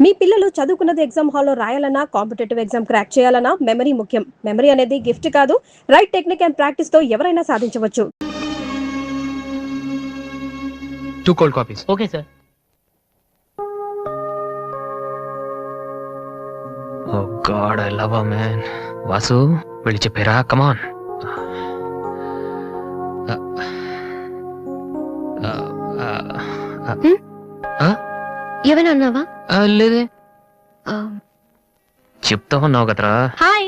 మీ పిల్లలు చదువుకున్నది ఎగ్జామ్ హాల్లో రాయాలన్నా కాంపిటేటివ్ ఎగ్జామ్ క్రాక్ చేయాలన్నా మెమరీ ముఖ్యం. మెమరీ అనేది గిఫ్ట్ కాదు, రైట్ టెక్నిక్ అండ్ ప్రాక్టీస్ తో ఎవరైనా సాధించవచ్చు. 2 cold coffees. Okay sir. Oh God, I love her, man. Vasu వెళ్ళి చెప్పారా? కమాన్. ఏమైనా అన్నావా? లేదే, చెప్తా ఉన్నావు కదరా. హాయ్,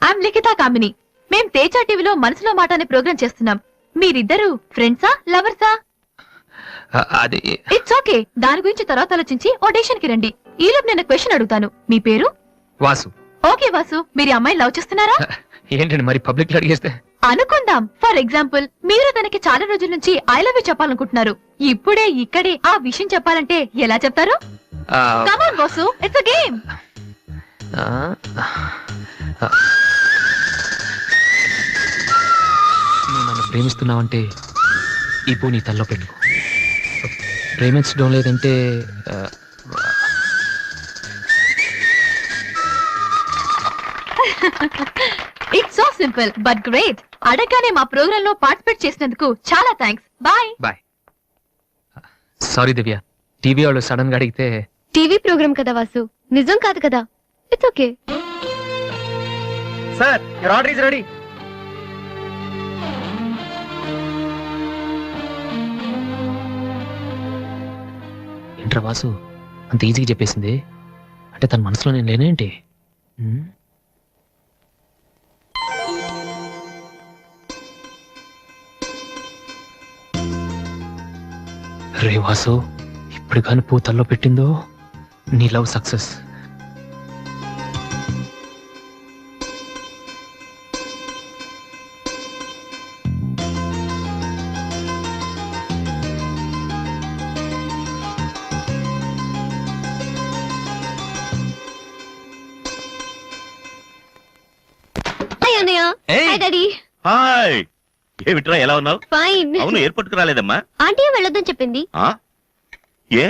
ఐఎమ్ లిఖితా కామిని. మేం తేజ టీవీలో మనసులో మాట అనే ప్రోగ్రామ్ చేస్తున్నాం. మీరిద్దరు ఫ్రెండ్సా, లవర్సా? అది ఇట్స్ ఓకే, దాని గురించి తర్వాత ఆలోచించి ఆడిషన్ కి రండి. ఈలోపు నేను క్వశ్చన్ అడుగుతాను. మీ పేరు? వాసు. ఓకే వాసు, మీరు అమ్మాయి లవ్ చేస్తున్నారా? ఏంటండి మరి పబ్లిక్ లో అడిగేస్తే? అనుకుందాం, ఫర్ ఎగ్జాంపుల్ మీరు తనకి చాలా రోజుల నుంచి ఐ లవ్ యూ చెప్పాలనుకుంటున్నారు. ఇప్పుడే ఇక్కడే ఆ విషయం చెప్పాలంటే ఎలా చెప్తారు? కమాన్ వాసు, ఇట్స్ అ గేమ్. నువ్వు నన్ను ప్రేమిస్తున్నావంటే ఈ పూ నీ తల్లో పెట్టుకో. ప్రేమించడం లేదంటే it's so simple but great. అడగగానే మా ప్రోగ్రామ్ లో పార్టిసిపేట్ చేసినందుకు చాలా థ్యాంక్స్. బాయ్. బాయ్. సారీ దివ్య, టీవీ వాళ్ళు సడన్ గా అడిగితే. టీవీ ప్రోగ్రామ్ కదా వాసు, నిజం కాదు కదా. It's okay. Sir, your order is ready. ఏంట్రా వాసు అంత ఈజీగా చెప్పేసింది? అంటే తన మనసులో నేను లేనేంటి? రే వాసు, ఇప్పుడు కానీ పూతల్లో పెట్టిందో నీ లవ్ సక్సెస్. హాయ్, ఏమిట్రా ఎలా ఉన్నావు? ఫైన్. అవును, ఎయిర్పోర్ట్ కు రాలేదమ్మా? ఆంటీ వెళ్ళొద్దని చెప్పింది. ఏ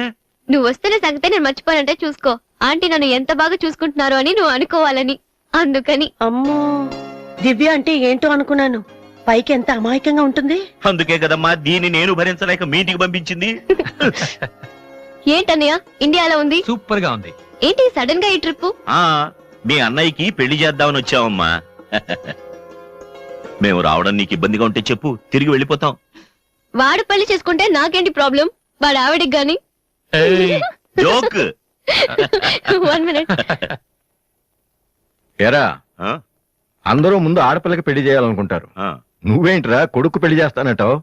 నువ్వు వస్తున్న సంగతే నేను మర్చిపోయానంటే చూసుకో. ఆంటీ నన్ను ఎంత బాగా చూసుకుంటున్నారు అని నువ్వు అనుకోవాలని, అందుకని. అమ్మో, దివ్య అంటే ఏంటో అనుకున్నాను. పైకి ఎంత అమాయకంగా ఉంటుంది. అందుకే కదమ్మా దీన్ని నేను భరించలేక మీ ఇంటికి పంపించింది. ఏంటన్నయ్య ఇండియాలో ఉంది? సూపర్ గా ఉంది. ఏంటి సడన్ గా ఈ ట్రిప్? మీ అన్నయ్యకి పెళ్లి చేద్దామని వచ్చావమ్మా. మేము రావడం నీకు ఇబ్బందిగా ఉంటే చెప్పు, తిరిగి వెళ్ళిపోతాం. వాడు పెళ్లి చేసుకుంటే నాకేంటి ప్రాబ్లం? వాడు ఆవిడికి గాని. జోక్. 1 minute. ఏరా, అందరూ ముందు ఆడపిల్లకి పెళ్లి చేయాలనుకుంటారు. నువ్వేంట్రా కొడుకు పెళ్లి చేస్తానటావు?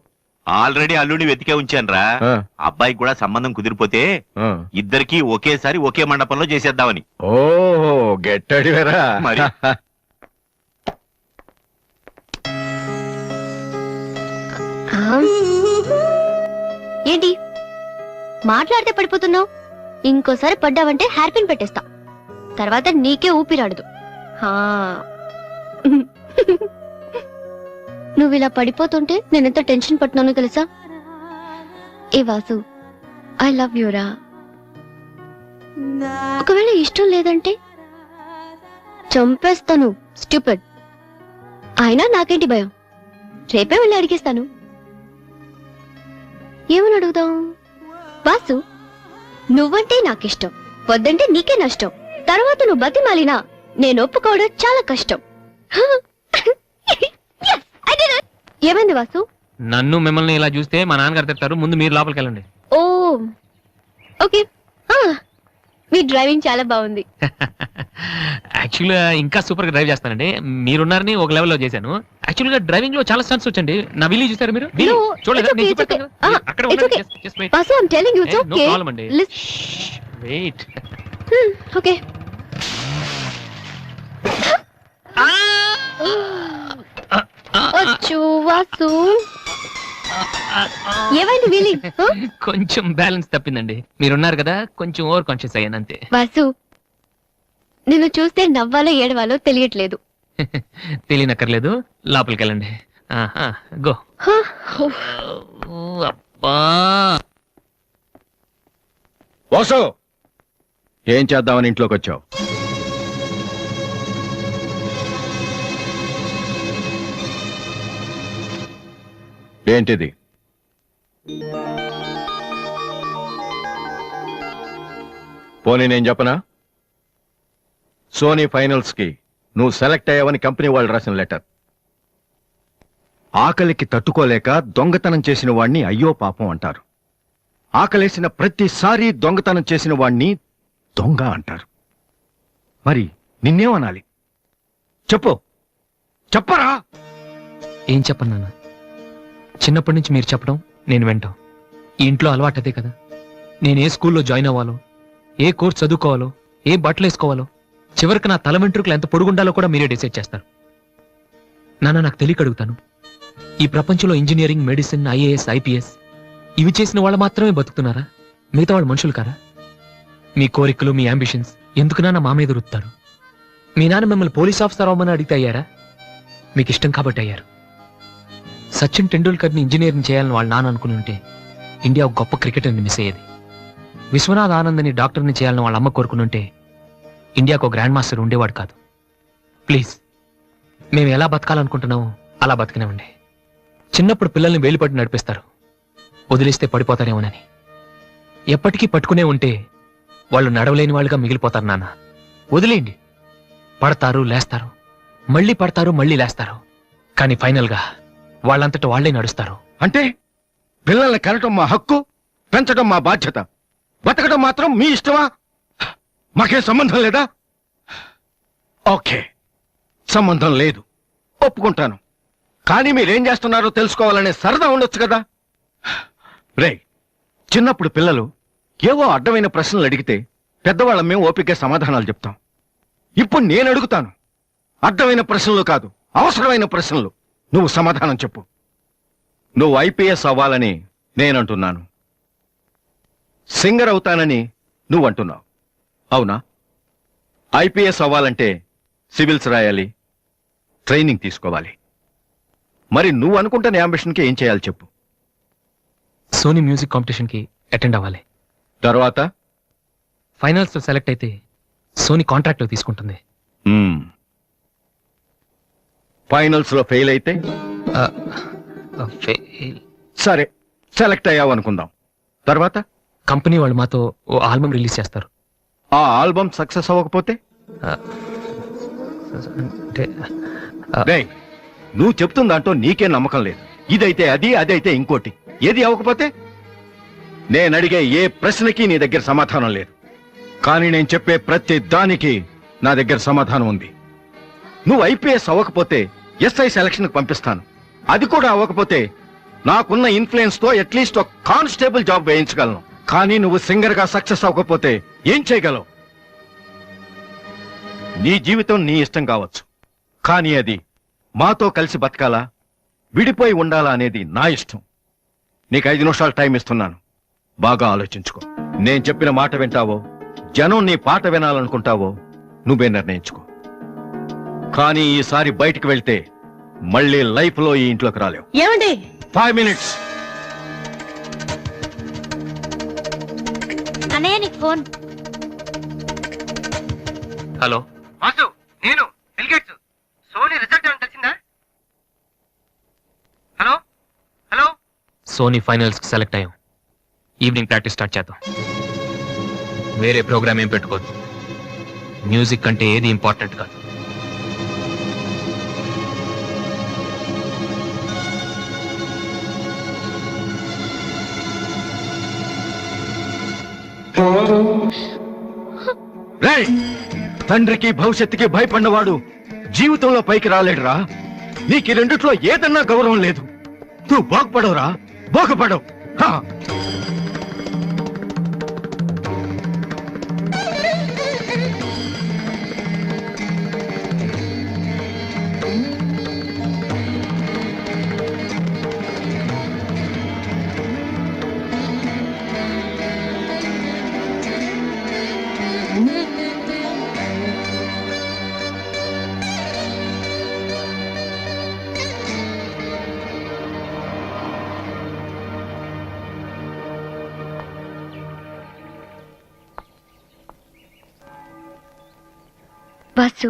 ఆల్రెడీ అల్లుడిని వెతికే ఉంచానురా. అబ్బాయికి కూడా సంబంధం కుదిరిపోతే ఇద్దరికి ఒకేసారి ఒకే మండపంలో చేసేద్దామని. ఓహో, గెట్టడివేరా మరి. ఏంటి మాట్లాడితే పడిపోతున్నావు? ఇంకోసారి పడ్డావంటే హెయిర్ పిన్ పెట్టేస్తా. తర్వాత నీకే ఊపిరాడదు. నువ్వు ఇలా పడిపోతుంటే నేనెంత టెన్షన్ పడుతున్నానో తెలుసా? ఏ వాసు, ఐ లవ్ యూరా. ఒకవేళ ఇష్టం లేదంటే చంపేస్తాను. స్టూపిడ్. అయినా నాకేంటి భయం, రేపే వెళ్ళి అడిగేస్తాను. ఏమని అడుగుదాం? వాసు, నువ్వంటే నాకిష్టం, వద్దంటే నీకే నష్టం. తర్వాత నువ్వు బతిమాలినా నేను ఒప్పుకోవడం చాలా కష్టం. ఏమైంది వాసు? నన్ను మిమ్మల్ని ఇలా చూస్తే మా నాన్నగారు తిడతారు. ముందు మీరు లోపలికి వెళ్ళండి. ఓ ఓకే. మీ డ్రైవింగ్ చాలా బాగుంది. యాక్చువల్గా ఇంకా సూపర్ గా డ్రైవ్ చేస్తానండి. మీరున్నారని ఒక లెవెల్లో చేశాను. యాక్చువల్ గా డ్రైవింగ్ లో చాలా స్టన్స్ వచ్చండి. నా విల్లి చూసారు మీరు? చూడలేదు. Vasu, I'm telling you it's okay. Wait. Okay. అచ్చో వాసు, ఏమైంది వీలి? కొంచెం బ్యాలెన్స్ తప్పిందండి. మీరున్నారు కదా, కొంచెం ఓవర్ కాన్షియస్ అయ్యాను అంతే. వాసు, నిన్ను చూస్తే నవ్వాలో ఏడవాలో తెలియట్లేదు. తెలియనక్కర్లేదు, లోపలికి వెళ్ళండి. గో. వాసు, ఏం చేద్దామని ఇంట్లోకి వచ్చావు? ఏంటిది? పోనీ నేను చెప్పనా? సోనీ ఫైనల్స్ కి నువ్వు సెలెక్ట్ అయ్యావని కంపెనీ వాళ్ళు రాసిన లెటర్. ఆకలికి తట్టుకోలేక దొంగతనం చేసిన వాణ్ణి అయ్యో పాపం అంటారు. ఆకలేసిన ప్రతిసారి దొంగతనం చేసిన వాణ్ణి దొంగ అంటారు. మరి నిన్నేమనాలి? చెప్పు, చెప్పరా? ఏం చెప్పను నాన్న, చిన్నప్పటి నుంచి మీరు చెప్పడం నేను వింటాం. ఈ ఇంట్లో అలవాటు అదే కదా. నేను ఏ స్కూల్లో జాయిన్ అవ్వాలో, ఏ కోర్స్ చదువుకోవాలో, ఏ బట్టలు వేసుకోవాలో, చివరికి నా తల వెంట్రుకలు ఎంత పొడుగుండాలో కూడా మీరే డిసైడ్ చేస్తారు. నాన్న, నాకు తెలియక అడుగుతాను, ఈ ప్రపంచంలో ఇంజనీరింగ్, మెడిసిన్, ఐఏఎస్, ఐపీఎస్ ఇవి చేసిన వాళ్ళు మాత్రమే బతుకుతున్నారా? మిగతా వాళ్ళు మనుషులు కారా? మీ కోరికలు, మీ అంబిషన్స్ ఎందుకు నాన్న మా మీద రుత్తారు? మీ నాన్న మిమ్మల్ని పోలీస్ ఆఫీసర్ అవ్వమని అడిగితే అయ్యారా? మీకు ఇష్టం కాబట్టి అయ్యారు. సచిన్ టెండూల్కర్ని ఇంజనీరింగ్ చేయాలని వాళ్ళ నాన్న అనుకుని ఉంటే ఇండియా ఒక గొప్ప క్రికెటర్ని మిస్ అయ్యేది. విశ్వనాథ్ ఆనంద్ని డాక్టర్ని చేయాలని వాళ్ళ అమ్మ కోరుకుని ఉంటే ఇండియాకు ఒక గ్రాండ్ మాస్టర్ ఉండేవాడు కాదు. ప్లీజ్, మేము ఎలా బతకాలనుకుంటున్నామో అలా బతికినామండి. చిన్నప్పుడు పిల్లల్ని వేలిపట్టి నడిపిస్తారు, వదిలేస్తే పడిపోతారేమోనని. ఎప్పటికీ పట్టుకునే ఉంటే వాళ్ళు నడవలేని వాళ్ళుగా మిగిలిపోతారు. నాన్న, వదిలేయండి. పడతారు, లేస్తారు, మళ్ళీ పడతారు, మళ్ళీ లేస్తారు. కానీ ఫైనల్గా వాళ్ళంతట వాళ్లే నడుస్తారు. అంటే పిల్లల్ని కనటం మా హక్కు, పెంచడం మా బాధ్యత, బతకడం మాత్రం మీ ఇష్టమా? మాకేం సంబంధం లేదా? ఓకే, సంబంధం లేదు, ఒప్పుకుంటాను. కానీ మీరేం చేస్తున్నారో తెలుసుకోవాలనే సరదా ఉండొచ్చు కదా. రే, చిన్నప్పుడు పిల్లలు ఏవో అడ్డమైన ప్రశ్నలు అడిగితే పెద్దవాళ్ళం మేము ఓపిక సమాధానాలు చెప్తాం. ఇప్పుడు నేను అడుగుతాను, అడ్డమైన ప్రశ్నలు కాదు, అవసరమైన ప్రశ్నలు. నువ్వు సమాధానం చెప్పు. నువ్వు ఐపీఎస్ అవ్వాలని నేనంటున్నాను, సింగర్ అవుతానని నువ్వంటున్నావు. అవునా? ఐపీఎస్ అవ్వాలంటే సివిల్స్ రాయాలి, ట్రైనింగ్ తీసుకోవాలి. మరి నువ్వు అనుకుంటున్న అంబిషన్కి ఏం చేయాలి చెప్పు. సోనీ మ్యూజిక్ కాంపిటీషన్కి అటెండ్ అవ్వాలి. తర్వాత ఫైనల్స్ లో సెలెక్ట్ అయితే సోనీ కాంట్రాక్ట్ తీసుకుంటుంది. ఫైనల్స్ లో ఫెయిల్ అయితే సరే, సెలెక్ట్ అయ్యావు అనుకుందాం. తర్వాత కంపెనీ వాళ్ళు మాతో ఓ ఆల్బమ్ రిలీజ్ చేస్తారు. ఆ ఆల్బమ్ సక్సెస్ అవ్వకపోతే అంటే రేయ్, నువ్వు చెప్తున్న దాంట్లో నీకే నమ్మకం లేదు. ఇదైతే అది, అదైతే ఇంకోటి. ఏది అవ్వకపోతే? నేను అడిగే ఏ ప్రశ్నకి నీ దగ్గర సమాధానం లేదు. కానీ నేను చెప్పే ప్రతి దానికి నా దగ్గర సమాధానం ఉంది. నువ్వు ఐపీఎస్ అవ్వకపోతే ఎస్ఐ సెలక్షన్ పంపిస్తాను. అది కూడా అవ్వకపోతే నాకున్న ఇన్ఫ్లుయెన్స్ తో అట్లీస్ట్ ఒక కానిస్టేబుల్ జాబ్ వేయించగలను. కానీ నువ్వు సింగర్ గా సక్సెస్ అవ్వకపోతే ఏం చేయగలవు? నీ జీవితం నీ ఇష్టం కావచ్చు, కానీ అది మాతో కలిసి బతకాలా, విడిపోయి ఉండాలా అనేది నా ఇష్టం. నీకు 5 నిమిషాలు టైం ఇస్తున్నాను, బాగా ఆలోచించుకో. నేను చెప్పిన మాట వింటావో, జనం నీ పాట వినాలనుకుంటావో నువ్వే నిర్ణయించుకో. కానీ ఈసారి బయటికి వెళ్తే మళ్ళీ లైఫ్ లో ఈ ఇంట్లోకి రాలేవు. ఏమండి? 5 మినిట్స్. అన్నయ్య, నీకు ఫోన్. హలో వాసు, నేను బిల్గేట్స్. సోనీ రిజల్ట్ ఏమైనా తెలిసిందా? Hello hello. సోనీ ఫైనల్స్ కి సెలెక్ట్ అయ్యాం. ఈవినింగ్ ప్రాక్టీస్ స్టార్ట్ చేద్దాం. వేరే ప్రోగ్రామ్ ఏం పెట్టుకోవద్దు. మ్యూజిక్ అంటే ఏది ఇంపార్టెంట్ కాదు. రేయ్, తండ్రికి భవిష్యత్తుకి భయపడినవాడు జీవితంలో పైకి రాలేడురా. నీకు ఈ రెండిట్లో ఏదన్నా గౌరవం లేదు. నువ్వు బాగుపడవురా, బాగుపడవు. హా. వాసు,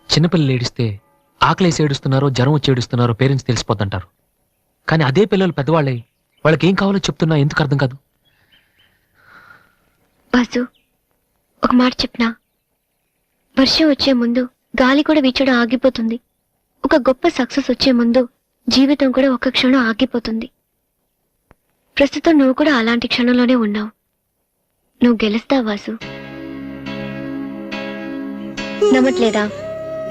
చిన్నపిల్లలు ఏడిస్తే ఆకలేసి ఏడుస్తున్నారో జ్వరం వచ్చి ఏడుస్తున్నారో పేరెంట్స్ తెలిసిపోద్దంటారు. కానీ అదే పిల్లలు పెద్దవాళ్ళే వాళ్ళకి ఏం కావాలో చెప్తున్నా ఎందుకు అర్థం కాదు? వాసు, ఒక మాట చెప్పనా? వర్షం వచ్చే ముందు గాలి కూడా వీచడం ఆగిపోతుంది. ఒక గొప్ప సక్సెస్ వచ్చే ముందు జీవితం కూడా ఒక క్షణం ఆగిపోతుంది. ప్రస్తుతం నువ్వు కూడా అలాంటి క్షణంలోనే ఉన్నావు. నువ్వు గెలుస్తావు వాసు. నమ్మట్లేదా?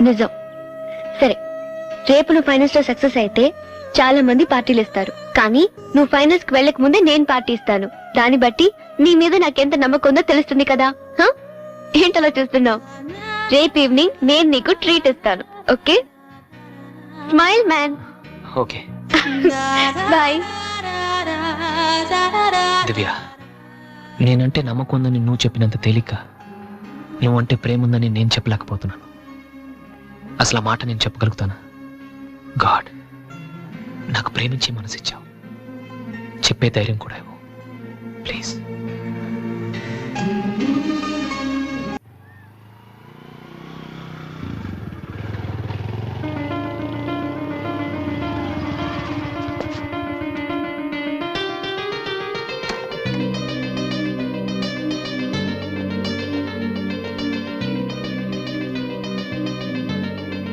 నిజం. సరే, రేపు నువ్వు ఫైనల్స్ లో సక్సెస్ అయితే చాలా మంది పార్టీలు ఇస్తారు. కానీ నువ్వు ఫైనల్స్ కి వెళ్ళక ముందే నేను పార్టీ ఇస్తాను. దాన్ని బట్టి నీ మీద నాకెంత నమ్మకం ఉందో తెలుస్తుంది కదా. ఏంటలా చూస్తున్నావు? రేపు ఈవినింగ్ నేను నీకు ట్రీట్ ఇస్తాను. Okay? Smile man. Okay boy. Divya, నేనంటే నమ్మకం ఉందని నువ్వు చెప్పినంత తేలిక నువ్వంటే ప్రేమ ఉందని నేను చెప్పలేకపోతున్నాను. అసలు ఆ మాట నేను చెప్పగలుగుతానా? గాడ్, నాకు ప్రేమించే మనసు ఇచ్చావు. చెప్పే ధైర్యం కూడా ఇవ్వు ప్లీజ్.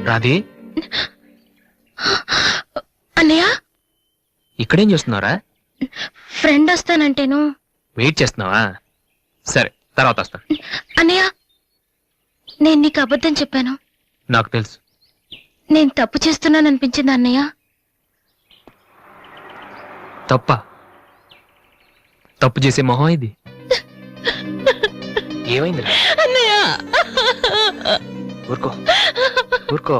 రాధే, అన్నయ్య, ఇక్కడేం చేస్తున్నారా? ఫ్రెండ్ వస్తానంటేను. వెయిట్ చేస్తున్నావా? సరే, తర్వాత వస్తా. అన్నయ్య, నేను నీకు అబద్ధం చెప్పాను. నాకు తెలుసు. నేను తప్పు చేస్తున్నాను అనిపించింది అన్నయ్య. తప్ప? తప్పు చేసే మొహం ఇది. ఏమైందిరా? ఊరుకో ఊరుకో.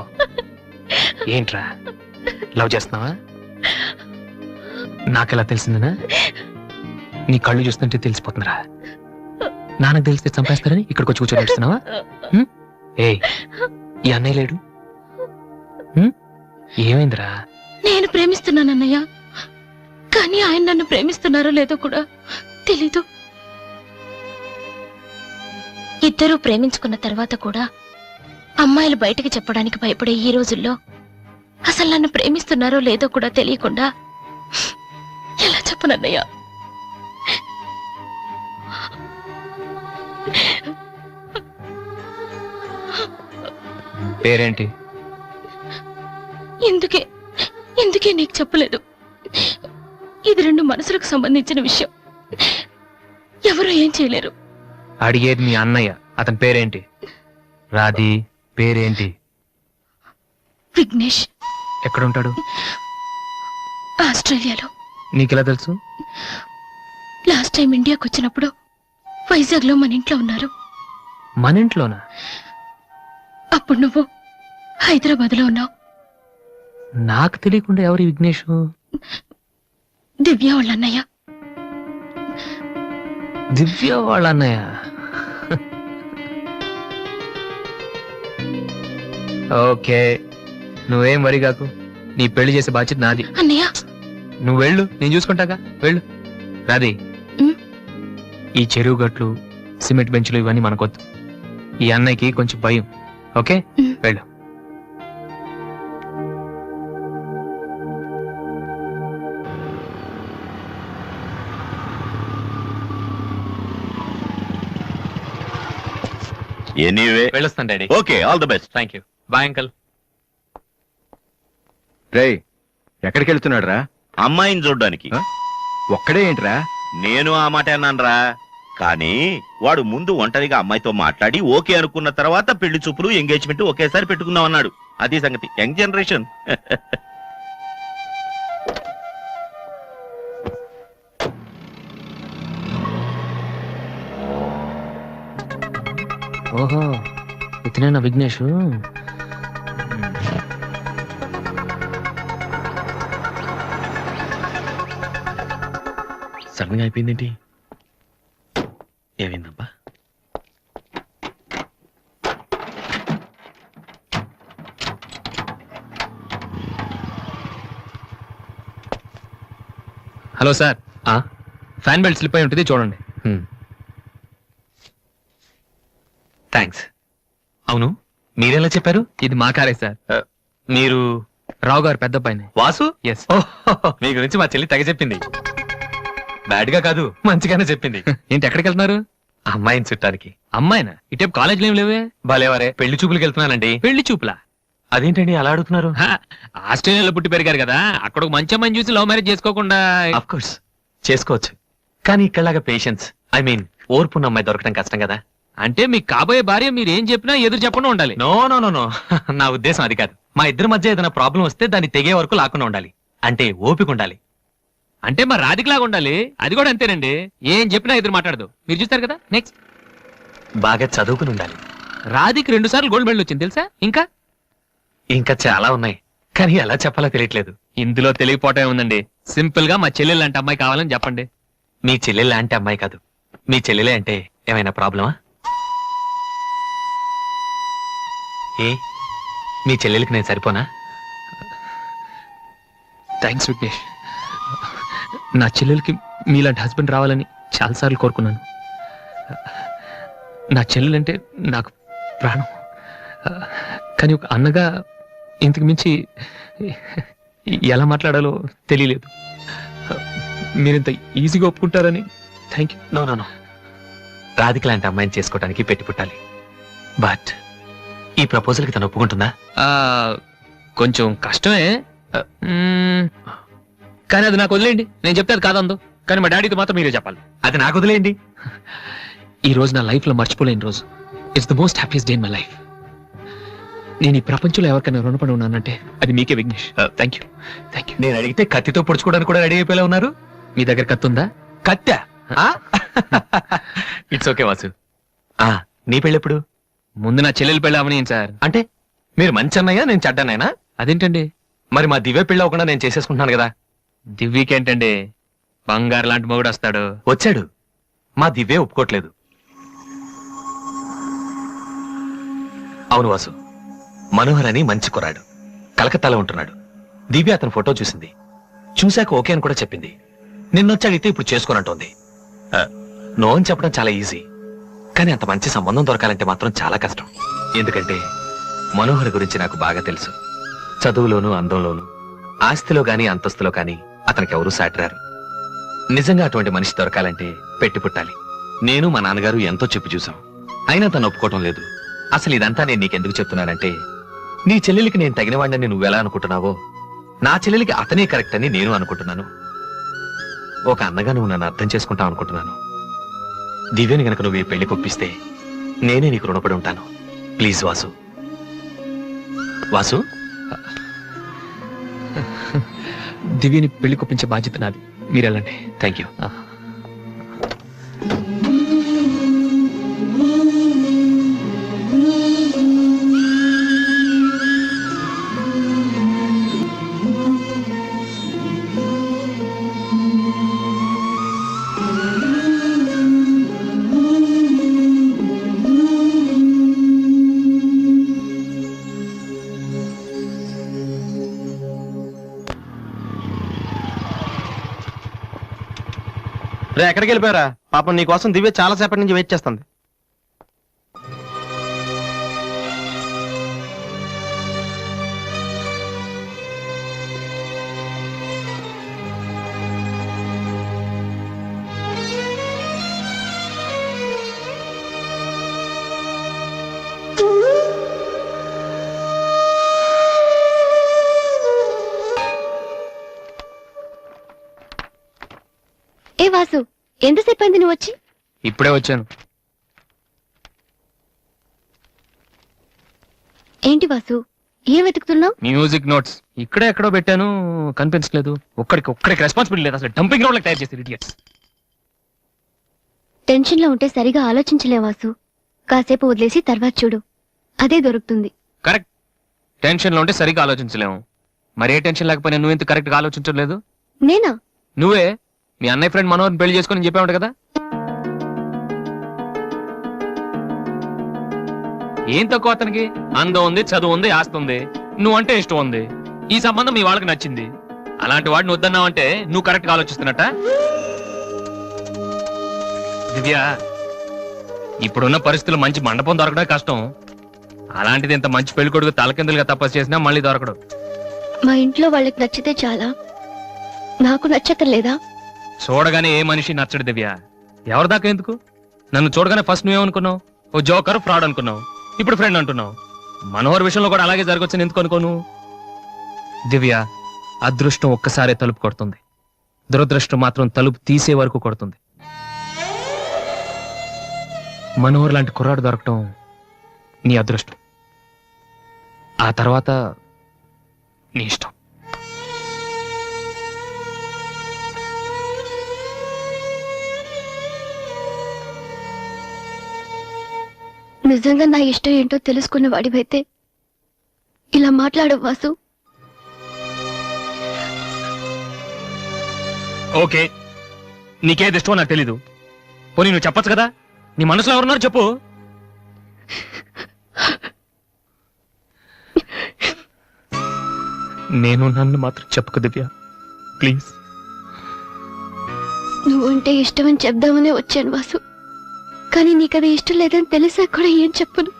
ఏంట్రా, లవ్ చేస్తున్నావా? నాకెలా తెలిసిందనా? నీ కళ్ళు చూస్తుంటే తెలిసిపోతుందిరా. నాన్నకు తెలిస్తే చంపేస్తారని ఇక్కడికి వచ్చి కూర్చొని ఏడుస్తున్నావా? ఏయ్, ఈ అన్నయ్య లేడు? ఏమైందిరా? నేను ప్రేమిస్తున్నాను అన్నయ్య, కానీ ఆయన నన్ను ప్రేమిస్తున్నారో లేదో కూడా తెలీదు. ఇద్దరూ ప్రేమించుకున్న తర్వాత కూడా అమ్మాయిలు బయటికి చెప్పడానికి భయపడే ఈ రోజుల్లో అసలు నన్ను ప్రేమిస్తున్నారో లేదో కూడా తెలియకుండా ఎలా చెప్పనన్నయ్య? పేరేంటి? ఎందుకే నీకు చెప్పలేదు. ఇది రెండు మనసులకు సంబంధించిన విషయం. ఎవరు ఏం చేయలేరు. అడిగేది మీ అన్నయ్య. అతని పేరేంటి? రాధి పేరేంటి? విఘ్నేష్. ఎక్కడుంటాడు? ఆస్ట్రేలియాలో. నీకెలా తెలుసు? లాస్ట్ టైం ఇండియాకి వచ్చినప్పుడు వైజాగ్ లో మన ఇంట్లో ఉన్నారు. మన ఇంట్లోనా? అప్పుడు నువ్వు హైదరాబాద్ లో ఉన్నావు. నాకు తెలియకుండా ఎవరి విఘ్నేష్? దివ్య వాళ్ళ అన్నయ్య. దివ్య వాళ్ళ అన్నయ్య. ఓకే, నువ్వేం వరి కాకు. నీ పెళ్లి చేసే బాధ్యత నాది. అన్నయ్య, నువ్వు వెళ్ళు, నేను చూసుకుంటాగా. వెళ్ళు. రాధి, ఈ చెరువు గట్లు, సిమెంట్ బెంచ్లు ఇవన్నీ మనకొద్దు. ఈ అన్నయ్యకి కొంచెం భయం. ఓకే, వెళ్ళు. ఎనీవే, వెళ్ళొస్తాను daddy. Okay, all the best. Thank you. Bye uncle. రేయ్, ఎక్కడికి వెళ్తున్నాడు రా? అమ్మాయిని చూడ్డానికి. ఒక్కడే ఏంట్రా? నేను ఆ మాట అన్నానురా. కానీ వాడు ముందు ఒంటరిగా అమ్మాయితో మాట్లాడి ఓకే అనుకున్న తర్వాత పెళ్లి చూపులు, ఎంగేజ్మెంట్ ఒకేసారి పెట్టుకుందాం అన్నాడు. అది సంగతి. Young generation. ఓహో, ఇతనేనా విఘ్నేష్? సడన్ గా అయిపోయిందేంటి? ఏమైందబ్బా? Hello sir, fan belt slip అయి ఉంటుంది చూడండి. థ్యాంక్స్. అవును, మీరెలా చెప్పారు? ఇది మా కారే సార్. మీరు రావు గారు పెద్ద అబ్బాయిని. వాసు? ఎస్. మీ గురించి మా చెల్లి తెగ చెప్పింది. బ్యాడ్ గా కాదు, మంచిగానే చెప్పింది. ఏంటి ఎక్కడికి వెళ్తున్నారు? అమ్మాయిని చుట్టానికి. అమ్మాయినా? ఇటే కాలేజీలో ఏం లేవే. భలేవారే, పెళ్లి చూపులకు వెళ్తున్నానండి. పెళ్లి చూపులా? అదేంటండి అలా అడుగుతున్నారు? ఆస్ట్రేలియాలో పుట్టి పెరిగారు కదా, అక్కడ ఒక మంచి అమ్మాయిని చూసి లవ్ మ్యారేజ్ చేసుకోకుండా. ఆఫ్ కోర్స్ చేసుకోవచ్చు, కానీ ఇక్కడలాగా పేషెన్స్, ఐ మీన్ ఓర్పున్న అమ్మాయి దొరకడం కష్టం కదా. అంటే మీకు కాబోయే భార్య మీరు ఏం చెప్పినా ఎదురు చెప్పకుండా ఉండాలి. నో నో నో నో, నా ఉద్దేశం అది కాదు. మా ఇద్దరి మధ్య ఏదైనా ప్రాబ్లం వస్తే దాన్ని తెగే వరకు లాకుండా ఉండాలి. అంటే ఓపిక ఉండాలి. అంటే మరి రాధికలాగా ఉండాలి. అది కూడా అంతేనండి, ఏం చెప్పినా ఎదురు మాట్లాడదు. మీరు చూస్తారు కదా. నెక్స్ట్, బాగా చదువుకుని ఉండాలి. రాధికి 2 సార్లు గోల్డ్ మెడల్ వచ్చింది తెలుసా? ఇంకా చాలా ఉన్నాయి, కానీ ఎలా చెప్పాలో తెలియట్లేదు. ఇందులో తెలియపోవటం ఉందండి. సింపుల్ గా మా చెల్లెలు లాంటి అమ్మాయి కావాలని చెప్పండి. మీ చెల్లెలు లాంటి అమ్మాయి కాదు, మీ చెల్లెలే అంటే ఏమైనా ప్రాబ్లమా? ఏ మీ చెల్లెలకి నేను సరిపోనా? థ్యాంక్స్ విఘ్నేష్. నా చెల్లెలకి మీలాంటి హస్బెండ్ రావాలని చాలాసార్లు కోరుకున్నాను. నా చెల్లెలంటే నాకు ప్రాణం. కానీ ఒక అన్నగా ఇంతకు మించి ఎలా మాట్లాడాలో తెలియలేదు. మీరింత ఈజీగా ఒప్పుకుంటారని thank you. No no no, Radhika లాంటి అమ్మాయిని చేసుకోవడానికి పెట్టి పుట్టాలి. బట్ ఈ ప్రపోజల్కి తను ఒప్పుకుంటుందా? కొంచెం కష్టమే, కానీ అది నాకు వదిలేయండి. నేను చెప్తే అది కాదందు, కానీ మా డాడీతో మాత్రం మీరే చెప్పాలి. అది నాకు వదిలేయండి. ఈ రోజు నా లైఫ్ లో మర్చిపోలేని రోజు. It's the most happiest day in my life. నేను ఈ ప్రపంచంలో ఎవరికైనా రుణపడి ఉన్నానంటే అది మీకే Vignesh. Thank you. Thank you. నేను అడిగితే కత్తితో పొడుచుకోవడానికి కూడా రెడీ అయిపోయేలా ఉన్నారు. మీ దగ్గర కత్తుందా? కత్తా? It's okay Vasu. నీ పెళ్ళెప్పుడు? ముందు నా చెల్లెలు పెళ్ళి అవని సార్. అంటే మీరు మంచి అన్నయ్య, నేను చెడ్డన్నయ్యనా? అదేంటండి? మరి మా దివ్య పెళ్ళి అవ్వకుండా నేను చేసేసుకుంటున్నాను కదా. దివ్యకేంటండి, బంగారు లాంటి మొగుడు వస్తాడు. వచ్చాడు, మా దివ్య ఒప్పుకోట్లేదు. అవును వాసు, మనోహర్ అని మంచి కుర్రాడు, కలకత్తాలో ఉంటున్నాడు. దివ్య అతని ఫోటో చూసింది, చూశాక ఓకే అని కూడా చెప్పింది. నిన్నొచ్చి అడిగితే ఇప్పుడు చేసుకోనంటోంది. నో అని చెప్పడం చాలా ఈజీ, కానీ అంత మంచి సంబంధం దొరకాలంటే మాత్రం చాలా కష్టం. ఎందుకంటే మనోహర్ గురించి నాకు బాగా తెలుసు. చదువులోను, అందంలోను, ఆస్తిలో గాని అంతస్తులో గాని అతనికి ఎవరూ సాటిరారు. నిజంగా అటువంటి మనిషి దొరకాలంటే పెట్టి పుట్టాలి. నేను మా నాన్నగారు ఎంతో చెప్పి చూసాం, అయినా తను ఒప్పుకోవటం లేదు. అసలు ఇదంతా నేను నీకెందుకు చెప్తున్నానంటే, నీ చెల్లెలికి నేను తగిన వాడిని నువ్వెలా అనుకుంటున్నావో, నా చెల్లెలికి అతనే కరెక్ట్ అని నేను అనుకుంటున్నాను. ఒక అన్నగా నువ్వు నన్ను అర్థం చేసుకుంటావు అనుకుంటున్నాను. దివ్యని గనక నువ్వు ఈ పెళ్లి కొప్పిస్తే నేనే నీకు రుణపడి ఉంటాను. ప్లీజ్ వాసు. వాసు, దివ్యని పెళ్లి కొప్పించే బాధ్యత నాది. మీరెళ్ళండి. Thank you. రే, ఎక్కడికి వెళ్ళిపోయారా? పాపం నీకోసం దివ్య చాలా సేపటి నుంచి వెయిట్ చేస్తుంది. ఏ వాసు, ఎంతసేపు అయింది నువ్వు వచ్చి? ఇప్పుడే వచ్చాను. ఏంటి వాసు, ఏం వెతుకుతున్నావు? మ్యూజిక్ నోట్స్ ఇక్కడే ఎక్కడో పెట్టాను, కనిపించలేదు. ఒక్కడికి రెస్పాన్సిబిలిటీ లేదు. అసలు డంపింగ్ గ్రౌండ్ లాగా తయారు చేసి ఇడియట్స్. టెన్షన్ లో ఉంటే సరిగా ఆలోచించలే వాసు. కాసేపు వదిలేసి తర్వాత చూడు, అదే దొరుకుతుంది. కరెక్ట్. టెన్షన్ లో ఉంటే సరిగ్గా ఆలోచించలేము. మరి ఏ టెన్షన్ లేకపోయినా నువ్వు ఇంత కరెక్ట్ గా ఆలోచించలేదు. నేనా? నువ్వే మీ అన్నయ్య ఫ్రెండ్ మనోహర్ని పెళ్లి చేసుకొని చెప్పావు కదా. ఏం తక్కువ అతనికి? అందం ఉంది, చదువు ఉంది, ఆస్తి ఉంది, నువ్వంటే ఇష్టం ఉంది. ఈ సంబంధం మీ వాళ్ళకి నచ్చింది. అలాంటి వాడిని వద్దన్నావంటే నువ్వు కరెక్ట్ గా ఆలోచిస్తున్నట్ట. దివ్య, ఇప్పుడున్న పరిస్థితుల్లో మంచి మండపం దొరకడం కష్టం. అలాంటిది ఇంత మంచి పెళ్లి కొడుకు తలకిందులుగా తపస్సు చేసినా మళ్ళీ దొరకడు. మా ఇంట్లో వాళ్ళకి నచ్చితే చాలా, నాకు నచ్చకలేదా? చూడగానే ఏ మనిషి నచ్చడు దివ్య. ఎవరి దాకా ఎందుకు? నన్ను చూడగానే ఫస్ట్ నువ్వేమనుకున్నావు? ఓ జోకర్, ఫ్రాడ్ అనుకున్నావు. ఇప్పుడు ఫ్రెండ్ అంటున్నావు. మనోహర్ విషయంలో కూడా అలాగే జరగొచ్చని ఎందుకు అనుకోను? దివ్య, అదృష్టం ఒక్కసారే తలుపు కొడుతుంది, దురదృష్టం మాత్రం తలుపు తీసే వరకు కొడుతుంది. మనోహర్ లాంటి కుర్రాడు దొరకటం నీ అదృష్టం. ఆ తర్వాత నీ ఇష్టం. నిజంగా నా ఇష్టం ఏంటో తెలుసుకున్న వాడివైతే ఇలా మాట్లాడవు వాసు. ఓకే, నీకేది ఇష్టమో నాకు తెలీదు. పోనీ నువ్వు చెప్పొచ్చు కదా, నీ మనసులో ఎవరున్నారు చెప్పు. నేను నన్ను మాత్రం చెప్పుకు దివ్య, ప్లీజ్. నువ్వంటే ఇష్టమని చెప్దామనే వచ్చాను వాసు, కానీ నీకది ఇష్టం లేదని తెలిసా కూడా ఏం చెప్పను.